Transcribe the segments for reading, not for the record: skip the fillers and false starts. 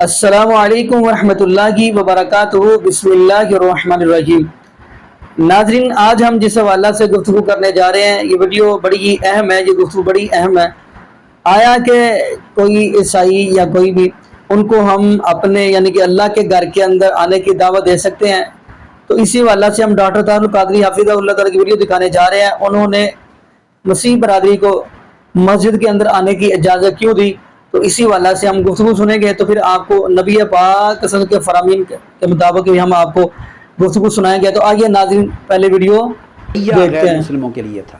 السلام علیکم ورحمۃ اللہ وبرکاتہ۔ بسم اللہ الرحمن الرحیم۔ ناظرین، آج ہم جس حوالہ سے گفتگو کرنے جا رہے ہیں، یہ ویڈیو بڑی اہم ہے، یہ گفتگو بڑی اہم ہے۔ آیا کہ کوئی عیسائی یا کوئی بھی ان کو ہم اپنے یعنی کہ اللہ کے گھر کے اندر آنے کی دعوت دے سکتے ہیں؟ تو اسی حوالہ سے ہم ڈاکٹر طاہر القادری حافظہ اللہ تعالیٰ کی ویڈیو دکھانے جا رہے ہیں۔ انہوں نے مسیح برادری کو مسجد کے اندر آنے کی اجازت کیوں دی، تو اسی حوالہ سے ہم گفتگو سنیں گے۔ تو پھر آپ کو نبی پاک صلی اللہ علیہ وسلم کے فرامین کے مطابق بھی ہم آپ کو گفتگو سنائیں گے۔ تو آگے ناظرین پہلے ویڈیو دیکھتے غیر ہیں۔ مسلموں کے لیے تھا،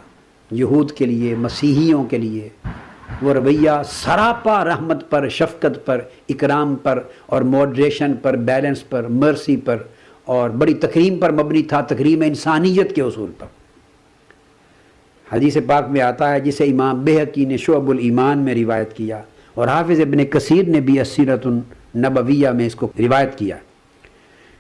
یہود کے لیے، مسیحیوں کے لیے وہ رویہ سراپا رحمت پر، شفقت پر، اکرام پر اور موڈریشن پر، بیلنس پر، مرسی پر اور بڑی تکریم پر مبنی تھا، تکریم انسانیت کے اصول پر۔ حدیث پاک میں آتا ہے، جسے امام بہقی نے شعب الایمان میں روایت کیا اور حافظ ابن کثیر نے بھی السیرۃ النبویہ میں اس کو روایت کیا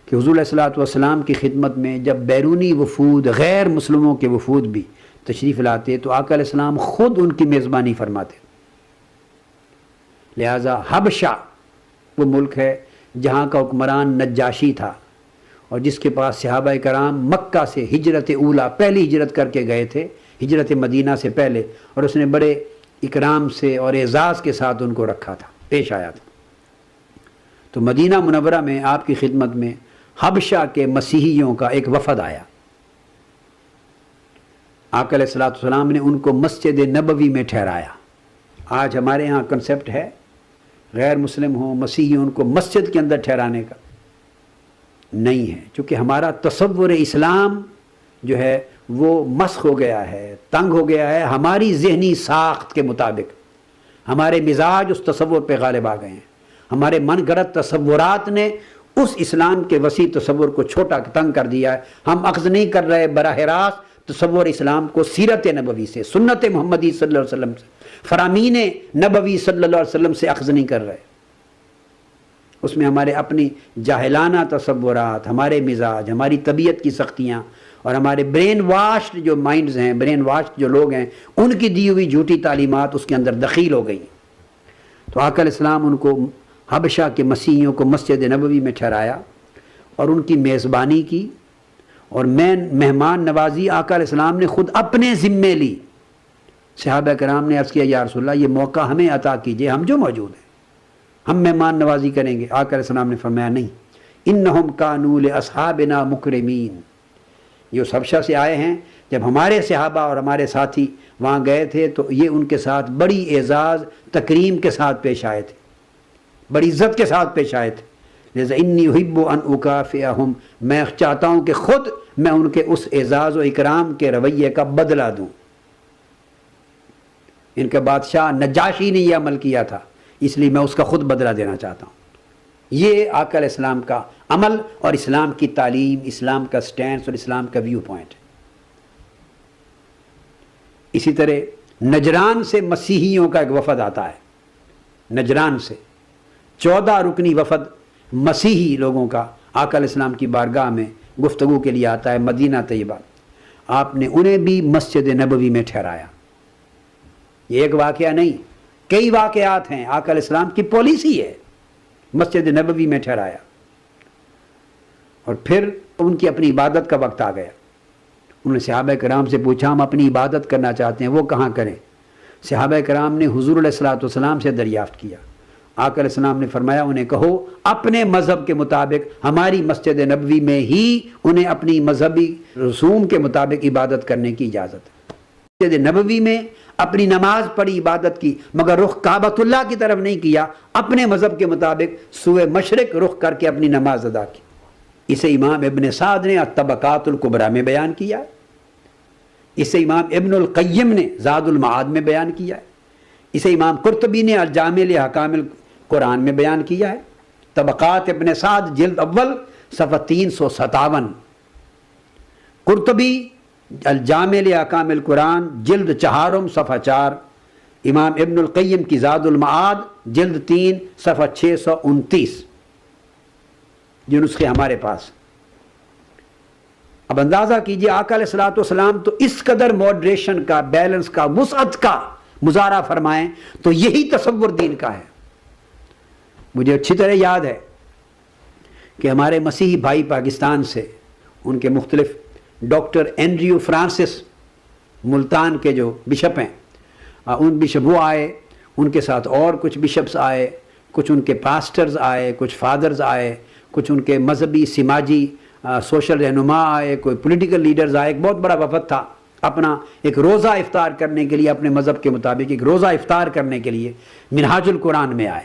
کہ حضور علیہ الصلوۃ والسلام کی خدمت میں جب بیرونی وفود، غیر مسلموں کے وفود بھی تشریف لاتے تو آقا علیہ السلام خود ان کی میزبانی فرماتے۔ لہٰذا حبشہ وہ ملک ہے جہاں کا حکمران نجاشی تھا اور جس کے پاس صحابہ کرام مکہ سے ہجرت اولا، پہلی ہجرت کر کے گئے تھے، ہجرت مدینہ سے پہلے، اور اس نے بڑے اکرام سے اور اعزاز کے ساتھ ان کو رکھا تھا، پیش آیا تھا۔ تو مدینہ منورہ میں آپ کی خدمت میں حبشہ کے مسیحیوں کا ایک وفد آیا۔ آقا علیہ الصلوۃ والسلام نے ان کو مسجد نبوی میں ٹھہرایا۔ آج ہمارے ہاں کنسیپٹ ہے غیر مسلم ہوں، مسیحی ہوں، ان کو مسجد کے اندر ٹھہرانے کا نہیں ہے، چونکہ ہمارا تصور اسلام جو ہے وہ مسخ ہو گیا ہے، تنگ ہو گیا ہے، ہماری ذہنی ساخت کے مطابق ہمارے مزاج اس تصور پہ غالب آ گئے ہیں۔ ہمارے من گھڑت تصورات نے اس اسلام کے وسیع تصور کو چھوٹا تنگ کر دیا ہے۔ ہم اخذ نہیں کر رہے براہ راست تصور اسلام کو سیرت نبوی سے، سنت محمدی صلی اللہ علیہ وسلم سے، فرامین نبوی صلی اللہ علیہ وسلم سے اخذ نہیں کر رہے۔ اس میں ہمارے اپنی جاہلانہ تصورات، ہمارے مزاج، ہماری طبیعت کی سختیاں اور ہمارے برین واشڈ جو مائنڈز ہیں، برین واشڈ جو لوگ ہیں، ان کی دی ہوئی جھوٹی تعلیمات اس کے اندر دخیل ہو گئی۔ تو آقا علیہ السلام ان کو، حبشہ کے مسیحیوں کو مسجد نبوی میں ٹھہرایا اور ان کی میزبانی کی اور مہمان نوازی آقا علیہ السلام نے خود اپنے ذمے لی۔ صحابہ کرام نے عرض کیا، یا رسول اللہ، یہ موقع ہمیں عطا کیجئے، ہم جو موجود ہیں، ہم مہمان نوازی کریں گے۔ آقا علیہ السلام نے فرمایا، نہیں، انہم کانوا لاصحابنا مکرمین، یہ اس حبشہ سے آئے ہیں، جب ہمارے صحابہ اور ہمارے ساتھی وہاں گئے تھے تو یہ ان کے ساتھ بڑی اعزاز تکریم کے ساتھ پیش آئے تھے، بڑی عزت کے ساتھ پیش آئے تھے۔ لہذا انی احب ان اکافئہم، میں چاہتا ہوں کہ خود میں ان کے اس اعزاز و اکرام کے رویے کا بدلہ دوں۔ ان کے بادشاہ نجاشی نے یہ عمل کیا تھا، اس لیے میں اس کا خود بدلہ دینا چاہتا ہوں۔ یہ آقا علیہ السلام کا عمل اور اسلام کی تعلیم، اسلام کا سٹینس اور اسلام کا ویو پوائنٹ۔ اسی طرح نجران سے مسیحیوں کا ایک وفد آتا ہے، نجران سے 14 رکنی وفد مسیحی لوگوں کا آقا علیہ السلام کی بارگاہ میں گفتگو کے لیے آتا ہے، مدینہ طیبہ۔ آپ نے انہیں بھی مسجد نبوی میں ٹھہرایا۔ یہ ایک واقعہ نہیں، کئی واقعات ہیں، آقا علیہ السلام کی پالیسی ہے، مسجد نبوی میں ٹھہرایا۔ اور پھر ان کی اپنی عبادت کا وقت آ گیا۔ انہوں نے صحابہ کرام سے پوچھا، ہم اپنی عبادت کرنا چاہتے ہیں، وہ کہاں کریں؟ صحابہ کرام نے حضور علیہ الصلوۃ والسلام سے دریافت کیا۔ آقا علیہ السلام نے فرمایا، انہیں کہو اپنے مذہب کے مطابق ہماری مسجد نبوی میں ہی انہیں اپنی مذہبی رسوم کے مطابق عبادت کرنے کی اجازت ہے۔ مسجد نبوی میں اپنی نماز پڑھی، عبادت کی، مگر رخ کعبۃ اللہ کی طرف نہیں کیا، اپنے مذہب کے مطابق سوئے مشرق رخ کر کے اپنی نماز ادا کی۔ اسے امام ابن سعد نے الطبقات الکبریٰ میں بیان کیا ہے، اسے امام ابن القیم نے زاد المعاد میں بیان کیا ہے، اسے امام قرطبی نے الجامع لاحکام القرآن میں بیان کیا ہے۔ طبقات ابن سعد جلد اول صفحہ 357، قرطبی الجامع لاحکام القرآن جلد چہارم صفحہ 4، امام ابن القیم کی زاد المعاد جلد 3 صفحہ 629، جو نسخے ہمارے پاس۔ اب اندازہ کیجئے آقا علیہ الصلوۃ والسلام تو اس قدر موڈریشن کا، بیلنس کا، وسعت کا مظاہرہ فرمائیں، تو یہی تصور دین کا ہے۔ مجھے اچھی طرح یاد ہے کہ ہمارے مسیحی بھائی پاکستان سے ان کے مختلف ڈاکٹر اینڈریو فرانسس ملتان کے جو بشپ ہیں ان بشپ وہ آئے، ان کے ساتھ اور کچھ بشپس آئے، کچھ ان کے پاسٹرز آئے، کچھ فادرز آئے، کچھ ان کے مذہبی سماجی سوشل رہنما آئے، کوئی پولیٹیکل لیڈرز آئے. ایک بہت بڑا وفد تھا اپنا ایک روزہ افطار کرنے کے لیے، اپنے مذہب کے مطابق ایک روزہ افطار کرنے کے لیے منہاج القرآن میں آئے.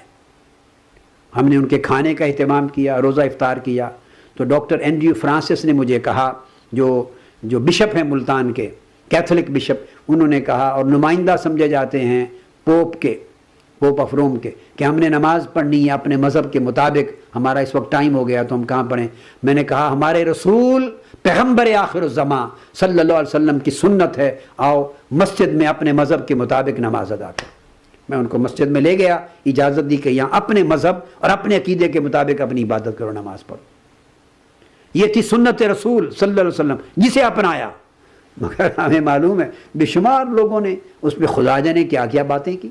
ہم نے ان کے کھانے کا اہتمام کیا، روزہ افطار کیا. تو ڈاکٹر اینڈریو فرانسس نے مجھے کہا، جو بشپ ہیں ملتان کے، کیتھولک بشپ، انہوں نے کہا، اور نمائندہ سمجھے جاتے ہیں پوپ آف روم کے، کہ ہم نے نماز پڑھنی ہے اپنے مذہب کے مطابق. ہمارا اس وقت ٹائم ہو گیا تو ہم کہاں پڑھیں؟ میں نے کہا ہمارے رسول پیغمبر آخر الزماں صلی اللہ علیہ وسلم کی سنت ہے، آؤ مسجد میں اپنے مذہب کے مطابق نماز ادا کرو. میں ان کو مسجد میں لے گیا، اجازت دی کہ یہاں اپنے مذہب اور اپنے عقیدے کے مطابق اپنی عبادت کرو، نماز پڑھو. یہ تھی سنت رسول صلی اللہ علیہ وسلم جسے اپنایا. مگر ہمیں معلوم ہے بے شمار لوگوں نے اس پہ خدا جانے کیا کیا باتیں کی،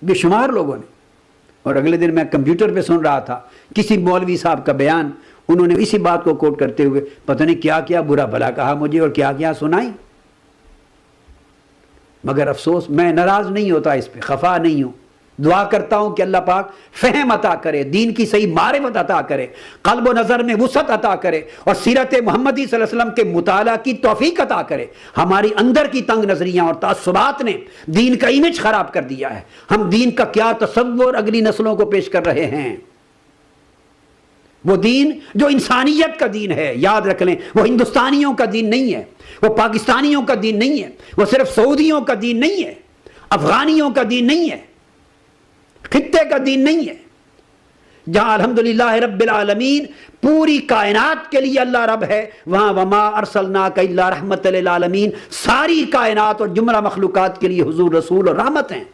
بے شمار لوگوں نے. اور اگلے دن میں کمپیوٹر پہ سن رہا تھا کسی مولوی صاحب کا بیان، انہوں نے اسی بات کو کوٹ کرتے ہوئے پتہ نہیں کیا کیا برا بھلا کہا مجھے اور کیا کیا سنائی. مگر افسوس، میں ناراض نہیں ہوتا، اس پہ خفا نہیں ہوں. دعا کرتا ہوں کہ اللہ پاک فہم عطا کرے، دین کی صحیح معرفت عطا کرے، قلب و نظر میں وسعت عطا کرے، اور سیرت محمدی صلی اللہ علیہ وسلم کے مطالعہ کی توفیق عطا کرے. ہماری اندر کی تنگ نظریاں اور تعصبات نے دین کا امیج خراب کر دیا ہے. ہم دین کا کیا تصور اگلی نسلوں کو پیش کر رہے ہیں؟ وہ دین جو انسانیت کا دین ہے، یاد رکھ لیں، وہ ہندوستانیوں کا دین نہیں ہے، وہ پاکستانیوں کا دین نہیں ہے، وہ صرف سعودیوں کا دین نہیں ہے، افغانیوں کا دین نہیں ہے، خطے کا دین نہیں ہے. جہاں الحمدللہ رب العالمین پوری کائنات کے لیے اللہ رب ہے، وہاں وما ارسلناک الا رحمت للعالمین ساری کائنات اور جملہ مخلوقات کے لیے حضور رسول اور رحمت ہیں.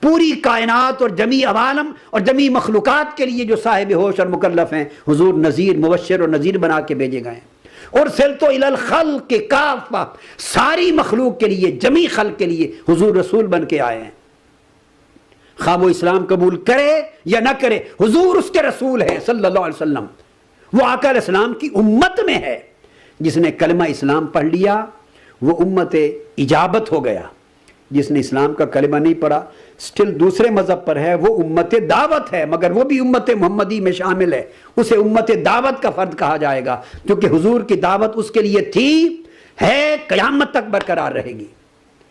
پوری کائنات اور جمیع عوالم اور جمیع مخلوقات کے لیے جو صاحب ہوش اور مکلف ہیں، حضور نذیر، مبشر اور نذیر بنا کے بھیجے گئے ہیں. اور سلطو الی الخلق کافہ، ساری مخلوق کے لیے، جمیع خلق کے لیے حضور رسول بن کے آئے ہیں. خواہ وہ اسلام قبول کرے یا نہ کرے، حضور اس کے رسول ہے صلی اللہ علیہ وسلم. وہ آقا علیہ السلام کی امت میں ہے. جس نے کلمہ اسلام پڑھ لیا وہ امت اجابت ہو گیا. جس نے اسلام کا کلمہ نہیں پڑھا، سٹل دوسرے مذہب پر ہے، وہ امت دعوت ہے، مگر وہ بھی امت محمدی میں شامل ہے. اسے امت دعوت کا فرد کہا جائے گا، کیونکہ حضور کی دعوت اس کے لیے تھی، ہے، قیامت تک برقرار رہے گی،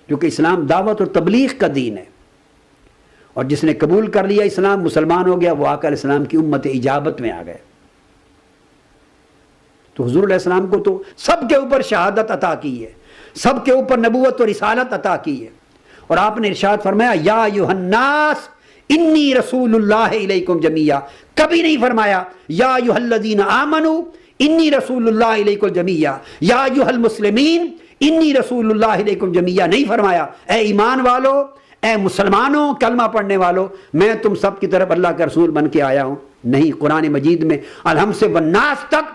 کیونکہ اسلام دعوت اور تبلیغ کا دین ہے. اور جس نے قبول کر لیا اسلام، مسلمان ہو گیا، وہ آقا علیہ السلام کی امت اجابت میں آ گئے. تو حضور علیہ السلام کو تو سب کے اوپر شہادت عطا کی ہے، سب کے اوپر نبوت اور رسالت عطا کی ہے. اور آپ نے ارشاد فرمایا یا ایھا الناس انی رسول اللہ الیکم جمیعا. کبھی نہیں فرمایا یا ایھا الذین آمنوا انی رسول اللہ الیکم جمیعا، یا ایھا المسلمین انی رسول اللہ الیکم جمیعا. نہیں فرمایا اے ایمان والو، اے مسلمانوں، کلمہ پڑھنے والو، میں تم سب کی طرف اللہ کا رسول بن کے آیا ہوں. نہیں، قرآن مجید میں الحم سے والناس تک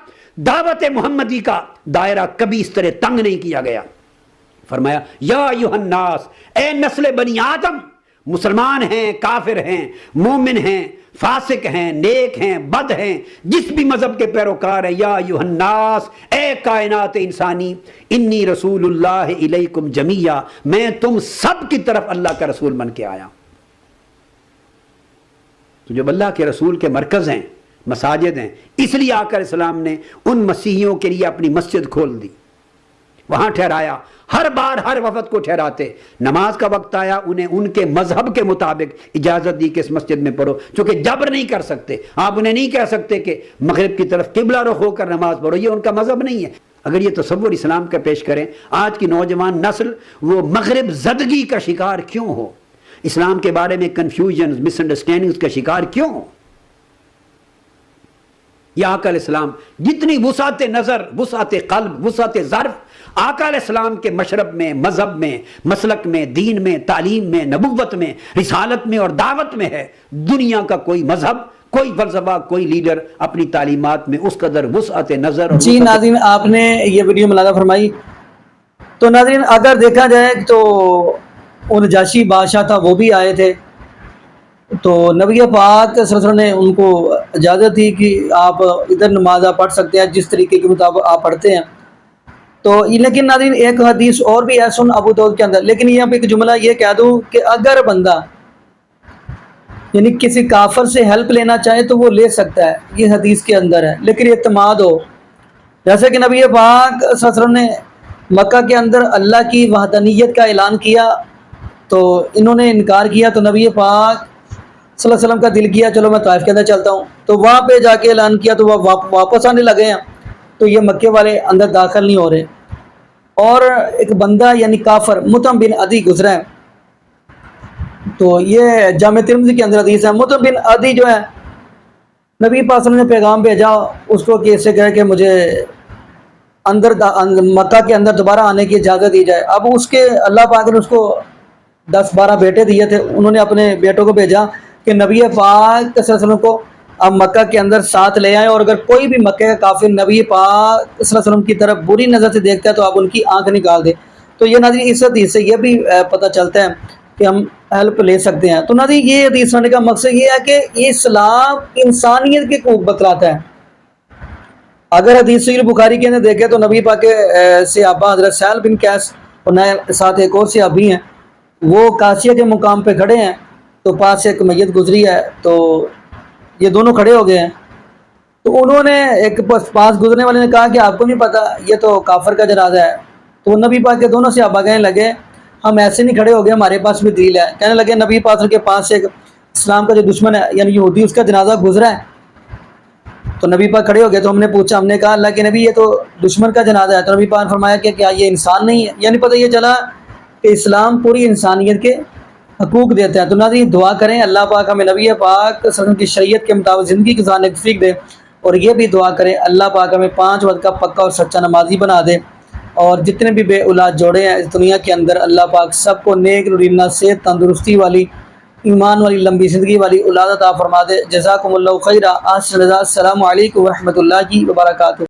دعوت محمدی کا دائرہ کبھی اس طرح تنگ نہیں کیا گیا. فرمایا یا ایھا الناس، اے نسل بنی آدم، مسلمان ہیں، کافر ہیں، مومن ہیں، فاسق ہیں، نیک ہیں، بد ہیں، جس بھی مذہب کے پیروکار ہیں، یا ایھا الناس، اے کائنات انسانی، انی رسول اللہ الیکم جمیعا، میں تم سب کی طرف اللہ کا رسول بن کے آیا. تو جب اللہ کے رسول کے مرکز ہیں، مساجد ہیں، اس لیے آقا علیہ السلام نے ان مسیحیوں کے لیے اپنی مسجد کھول دی، وہاں ٹھہرایا. ہر بار ہر وفد کو ٹھہراتے، نماز کا وقت آیا انہیں ان کے مذہب کے مطابق اجازت دی کہ اس مسجد میں پڑھو، چونکہ جبر نہیں کر سکتے. آپ انہیں نہیں کہہ سکتے کہ مغرب کی طرف قبلہ رخ ہو کر نماز پڑھو، یہ ان کا مذہب نہیں ہے. اگر یہ تصور اسلام کا پیش کریں، آج کی نوجوان نسل وہ مغرب زدگی کا شکار کیوں ہو؟ اسلام کے بارے میں کنفیوژن، مس انڈرسٹینڈنگز کا شکار کیوں ہو؟ یہ آقا علیہ السلام جتنی وسعت نظر، وسعت قلب، وسعت ظرف آقا علیہ السلام کے مشرب میں، مذہب میں، مسلک میں، دین میں، تعلیم میں، نبوت میں، رسالت میں اور دعوت میں ہے، دنیا کا کوئی مذہب، کوئی فلسفہ، کوئی لیڈر اپنی تعلیمات میں اس قدر وسعت نظر اور جی ناظرین، آپ نے یہ ویڈیو ملاحظہ فرمائی. تو ناظرین اگر دیکھا جائے تو وہ نجاشی بادشاہ تھا، وہ بھی آئے تھے، تو نبی پاک صلی اللہ علیہ وسلم نے ان کو اجازت دی کہ آپ ادھر نماز آپ پڑھ سکتے ہیں جس طریقے کے مطابق آپ پڑھتے ہیں. تو لیکن ناظرین ایک حدیث اور بھی ہے سن ابو داؤد کے اندر، لیکن یہاں پہ ایک جملہ یہ کہہ دوں کہ اگر بندہ یعنی کسی کافر سے ہیلپ لینا چاہے تو وہ لے سکتا ہے، یہ حدیث کے اندر ہے، لیکن اعتماد ہو. جیسے کہ نبی پاک صلی اللہ علیہ وسلم نے مکہ کے اندر اللہ کی وحدانیت کا اعلان کیا تو انہوں نے انکار کیا، تو نبی پاک صلی اللہ علیہ وسلم کا دل کیا چلو میں طائف کے اندر چلتا ہوں، تو وہاں پہ جا کے اعلان کیا تو وہ واپس آنے لگے ہیں، تو یہ مکے والے اندر داخل نہیں ہو رہے. اور ایک بندہ یعنی کافر مطعم بن عدی گزرا ہے، تو یہ جامع ترمذی کے اندر حدیث ہے. مطعم بن عدی جو ہے نبی پاک صلی اللہ علیہ وسلم نے پیغام بھیجا اس کو کہ اسے کہے کہ مجھے مکہ کے اندر دوبارہ آنے کی اجازت دی جائے. اب اس کے اللہ پاک نے اس کو 10-12 بیٹے دیے تھے، انہوں نے اپنے بیٹوں کو بھیجا کہ نبی پاک صلی اللہ علیہ وسلم کو آپ مکہ کے اندر ساتھ لے آئیں، اور اگر کوئی بھی مکہ کا کافر نبی پاک صلی اللہ علیہ وسلم کی طرف بری نظر سے دیکھتا ہے تو آپ ان کی آنکھ نکال دیں. تو یہ ناظرین اس حدیث سے یہ بھی پتہ چلتا ہے کہ ہم ہیلپ لے سکتے ہیں. تو ناظرین یہ حدیث سننے کا مقصد یہ ہے کہ اسلام انسانیت کے حقوق بتلاتا ہے. اگر حدیث صحیح بخاری کے اندر دیکھیں تو نبی پاک کے صحابہ حضرت سہل بن قیس اور نئے ساتھ ایک اور صحابی ہیں، وہ قاسیہ کے مقام پہ کھڑے ہیں تو پاس سے ایک میت گزری ہے، تو یہ دونوں کھڑے ہو گئے ہیں. تو انہوں نے ایک پاس گزرنے والے نے کہا کہ آپ کو نہیں پتہ یہ تو کافر کا جنازہ ہے. تو نبی پاک کے دونوں صحابہ کہنے لگے ہم ایسے نہیں کھڑے ہو گئے، ہمارے پاس بھی دلیل ہے. کہنے لگے نبی پاک کے پاس ایک اسلام کا جو دشمن ہے یعنی یہودی اس کا جنازہ گزرا ہے. تو نبی پاک کھڑے ہو گئے، تو ہم نے پوچھا، ہم نے کہا اللہ کے نبی یہ تو دشمن کا جنازہ ہے. تو نبی پاک نے فرمایا کہ کیا یہ انسان نہیں ہے؟ یعنی پتہ یہ چلا کہ اسلام پوری انسانیت کے حقوق دیتا ہے. تو ناظرین دعا کریں اللہ پاک ہمیں نبی پاک صلی اللہ علیہ وسلم کی شریعت کے مطابق زندگی گزارنے کی توفیق دے، اور یہ بھی دعا کریں اللہ پاک ہمیں 5 وقت کا پکا اور سچا نمازی بنا دے، اور جتنے بھی بے اولاد جوڑے ہیں اس دنیا کے اندر اللہ پاک سب کو نیک نورینہ صحت تندرستی والی ایمان والی لمبی زندگی والی اولاد عطا فرما دے. جزاکم اللہ خیرہ. السلام علیکم ورحمۃ اللہ وبرکاتہ.